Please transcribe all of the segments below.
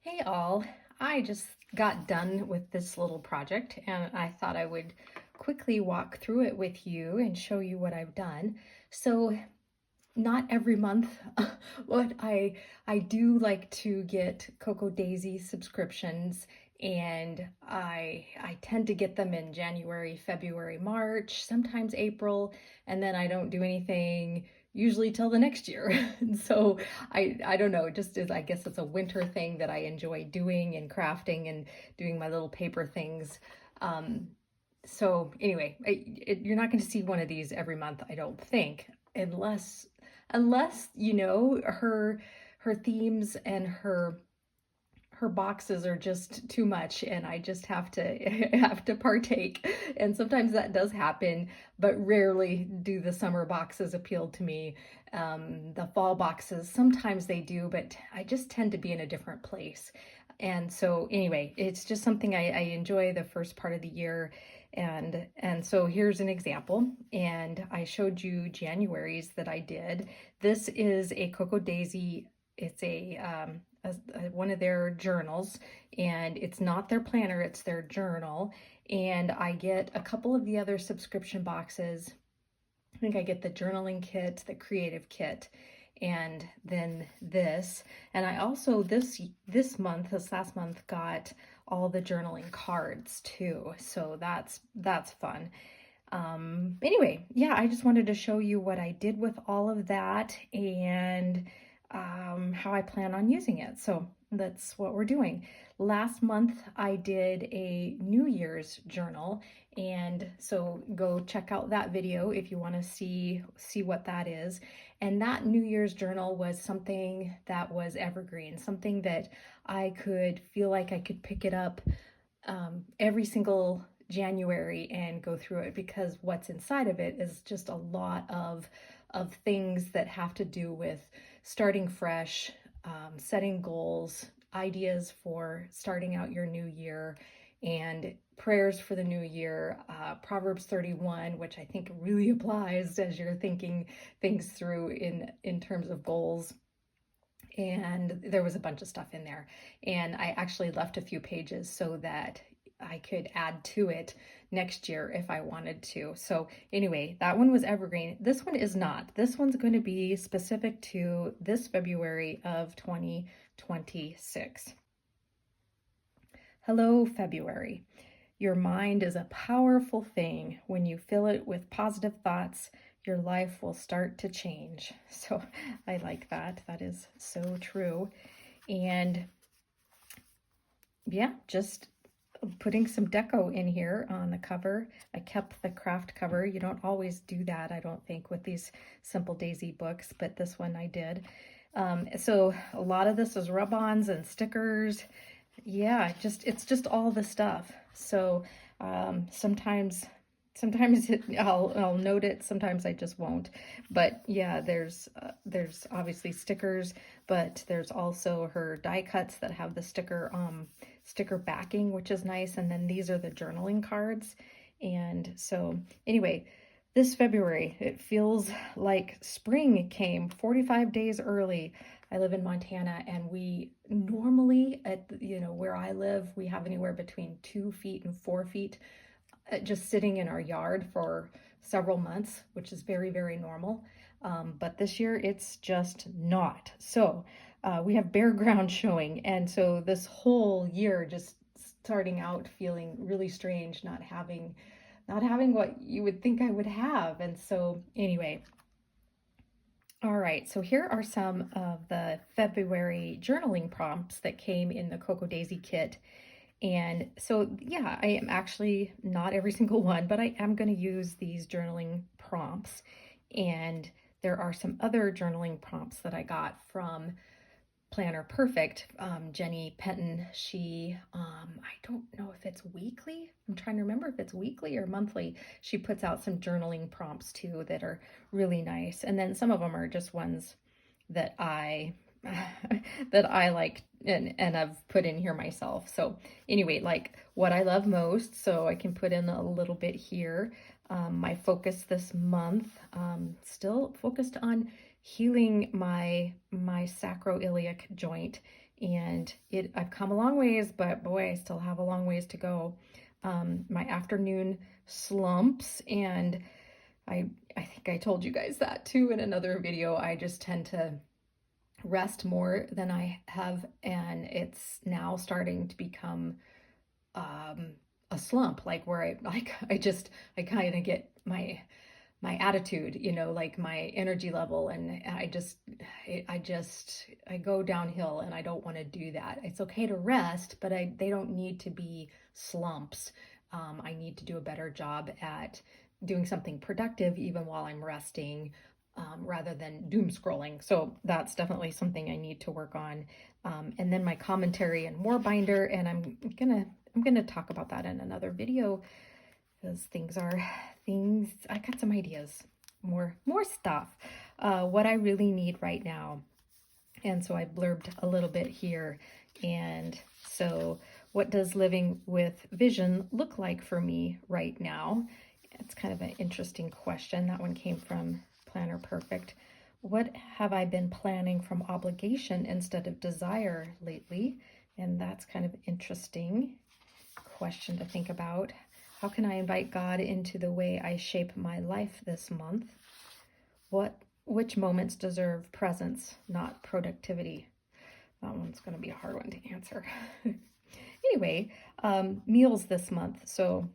Hey all, I just got done with this little project and I thought I would quickly walk through it with you and show you what I've done. So not every month, what I do like to get Cocoa Daisy subscriptions, and I tend to get them in January, February, March, sometimes April, and then I don't do anything usually till the next year. And so I don't know, it just is, I guess it's a winter thing that I enjoy doing and crafting and doing my little paper things. Um, so anyway, you're not going to see one of these every month, I don't think, unless you know her themes and her boxes are just too much and I just have to have to partake. And sometimes that does happen, but rarely do the summer boxes appeal to me. The fall boxes, sometimes they do, but I just tend to be in a different place. And so anyway, it's just something I enjoy the first part of the year. And so here's an example, and I showed you January's that I did. This is a Cocoa Daisy. It's one of their journals, and it's not their planner, it's their journal. And I get a couple of the other subscription boxes. I think I get the journaling kit, the creative kit, and then this. And I also this last month got all the journaling cards too. So that's fun. Anyway, yeah, I just wanted to show you what I did with all of that and how I plan on using it. So that's what we're doing. Last month I did a New Year's journal, and so go check out that video if you want to see what that is. And that New Year's journal was something that was evergreen, something that I could feel like I could pick it up every single January and go through it, because what's inside of it is just a lot of things that have to do with starting fresh, setting goals, ideas for starting out your new year, and prayers for the new year, Proverbs 31, which I think really applies as you're thinking things through in terms of goals. And there was a bunch of stuff in there, and I actually left a few pages so that I could add to it next year if I wanted to. So anyway, that one was evergreen. This one is not. This one's going to be specific to this February of 2026. Hello, February. Your mind is a powerful thing. When you fill it with positive thoughts, your life will start to change. So I like that. That is so true. And yeah, just putting some deco in here on the cover. I kept the craft cover. You don't always do that, I don't think, with these Simple Daisy books, but this one I did. So a lot of this is rub-ons and stickers. Yeah, it's just all the stuff. So sometimes I'll note it, sometimes I just won't. But yeah, there's obviously stickers, but there's also her die cuts that have the sticker backing, which is nice. And then these are the journaling cards. And so anyway, this February, it feels like spring came 45 days early. I live in Montana, and we normally, at where I live, we have anywhere between 2 feet and 4 feet just sitting in our yard for several months, which is very, very normal. But this year it's just not. So we have bare ground showing. And so this whole year just starting out feeling really strange, not having what you would think I would have. And so anyway, all right, so here are some of the February journaling prompts that came in the Cocoa Daisy kit. And so, yeah, I am actually not every single one, but I am going to use these journaling prompts. And there are some other journaling prompts that I got from Planner Perfect. Jenny Penton, she, I don't know if it's weekly. I'm trying to remember if it's weekly or monthly. She puts out some journaling prompts too that are really nice. And then some of them are just ones that I that I like and I've put in here myself. So anyway, like what I love most, so I can put in a little bit here. My focus this month, still focused on healing my sacroiliac joint, and I've come a long ways, but boy, I still have a long ways to go. My afternoon slumps, and I think I told you guys that too in another video. I just tend to rest more than I have, and it's now starting to become a slump, like where I kind of get my attitude, like my energy level, and I go downhill, and I don't want to do that. It's okay to rest, but they don't need to be slumps. I need to do a better job at doing something productive even while I'm resting, rather than doom scrolling. So that's definitely something I need to work on. And then my commentary and more binder, and I'm gonna talk about that in another video, because I got some ideas, more stuff, what I really need right now. And so I blurbed a little bit here. And so what does living with vision look like for me right now? It's kind of an interesting question. That one came from Planner Perfect. What have I been planning from obligation instead of desire lately? And that's kind of interesting question to think about. How can I invite God into the way I shape my life this month? Which moments deserve presence, not productivity? That one's going to be a hard one to answer. Anyway, meals this month. So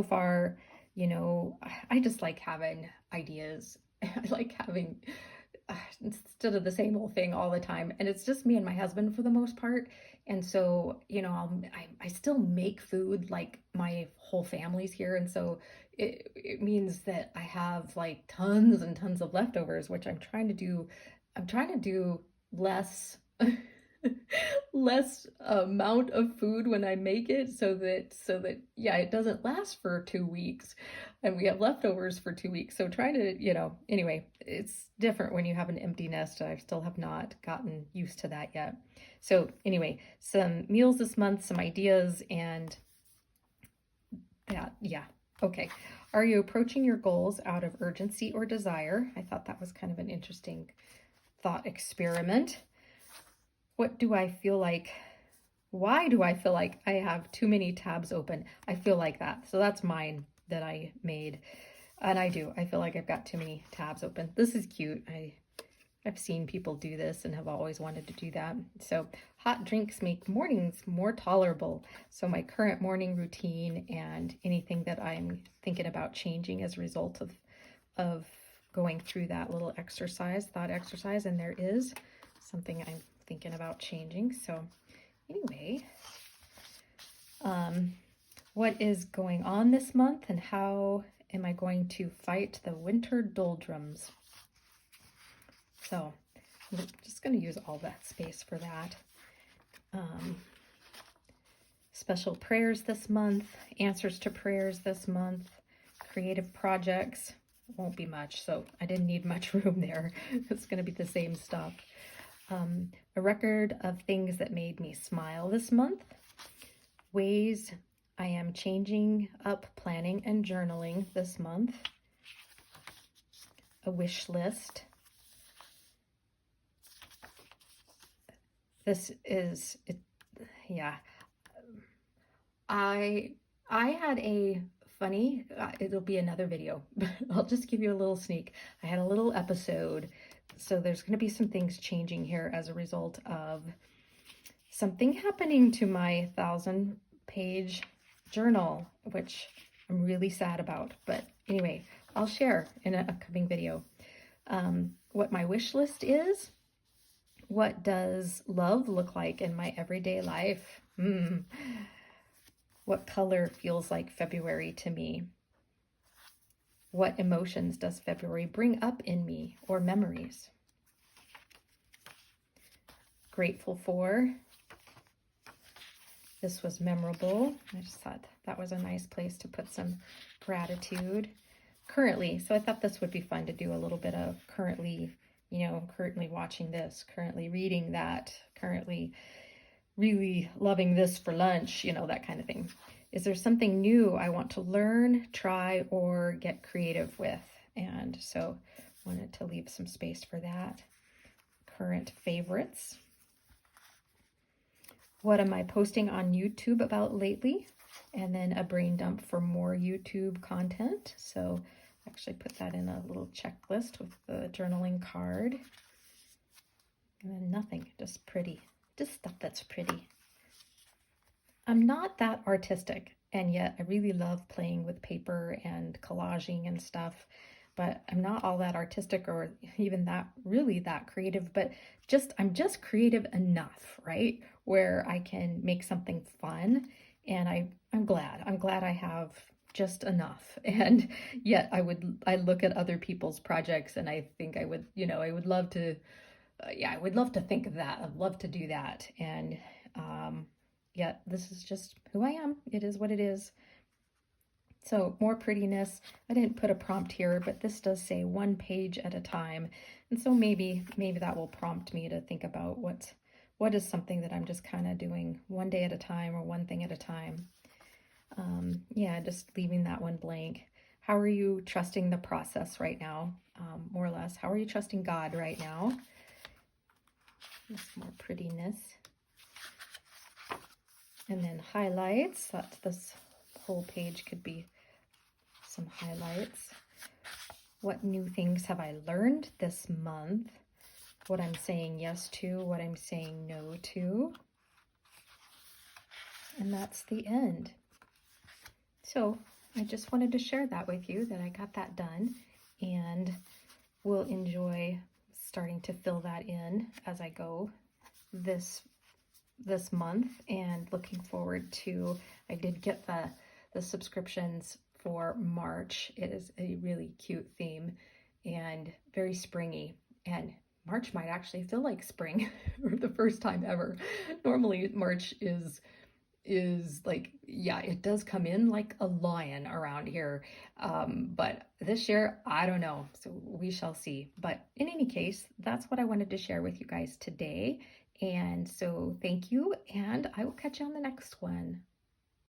far, I just like having ideas. I like having, instead of the same old thing all the time. And it's just me and my husband for the most part. And so, I still make food, like my whole family's here. And so it means that I have like tons and tons of leftovers, which I'm trying to do less less amount of food when I make it, so that yeah, it doesn't last for 2 weeks and we have leftovers for 2 weeks. So trying to, anyway, it's different when you have an empty nest. I still have not gotten used to that yet. So anyway, some meals this month, some ideas, and that, yeah. Okay. Are you approaching your goals out of urgency or desire? I thought that was kind of an interesting thought experiment. What do I feel like? Why do I feel like I have too many tabs open? I feel like that. So that's mine that I made. And I feel like I've got too many tabs open. This is cute. I've seen people do this and have always wanted to do that. So hot drinks make mornings more tolerable. So my current morning routine and anything that I'm thinking about changing as a result of going through that little thought exercise, and there is something I'm thinking about changing. So anyway, what is going on this month, and how am I going to fight the winter doldrums? So I'm just going to use all that space for that. Special prayers this month, answers to prayers this month, creative projects. Won't be much, so I didn't need much room there. It's going to be the same stuff. A record of things that made me smile this month. Ways I am changing up planning and journaling this month. A wish list. This is it. Yeah. I had a funny, it'll be another video, but I'll just give you a little sneak. I had a little episode. So there's going to be some things changing here as a result of something happening to my 1,000-page journal, which I'm really sad about. But anyway, I'll share in an upcoming video what my wish list is. What does love look like in my everyday life? What color feels like February to me? What emotions does February bring up in me, or memories? Grateful for. This was memorable. I just thought that was a nice place to put some gratitude. Currently, so I thought this would be fun to do a little bit of currently, currently watching this, currently reading that, currently really loving this for lunch, that kind of thing. Is there something new I want to learn, try, or get creative with? And so Wanted to leave some space for that. Current favorites. What am I posting on YouTube about lately? And then a brain dump for more YouTube content. So actually put that in a little checklist with the journaling card. And then nothing, just pretty, just stuff that's pretty. I'm not that artistic, and yet I really love playing with paper and collaging and stuff, but I'm not all that artistic or even that really that creative, but I'm just creative enough, right? Where I can make something fun, and I'm glad I have just enough. And yet I look at other people's projects and I think I would, I would love to I would love to think of that. I'd love to do that. And yet this is just who I am. It is what it is. So more prettiness. I didn't put a prompt here, but this does say 1 page at a time. And so maybe that will prompt me to think about what is something that I'm just kind of doing one day at a time or one thing at a time. Yeah, just leaving that one blank. How are you trusting the process right now? More or less, how are you trusting God right now? Some more prettiness. And then highlights. This whole page could be some highlights. What new things have I learned this month? What I'm saying yes to, what I'm saying no to. And that's the end. So I just wanted to share that with you, that I got that done, and we'll enjoy starting to fill that in as I go this month, and looking forward to, I did get the subscriptions for March. It is a really cute theme and very springy, and March might actually feel like spring for the first time ever. Normally March is like, yeah, it does come in like a lion around here. But this year, I don't know. So we shall see. But in any case, that's what I wanted to share with you guys today. And so thank you, and I will catch you on the next one.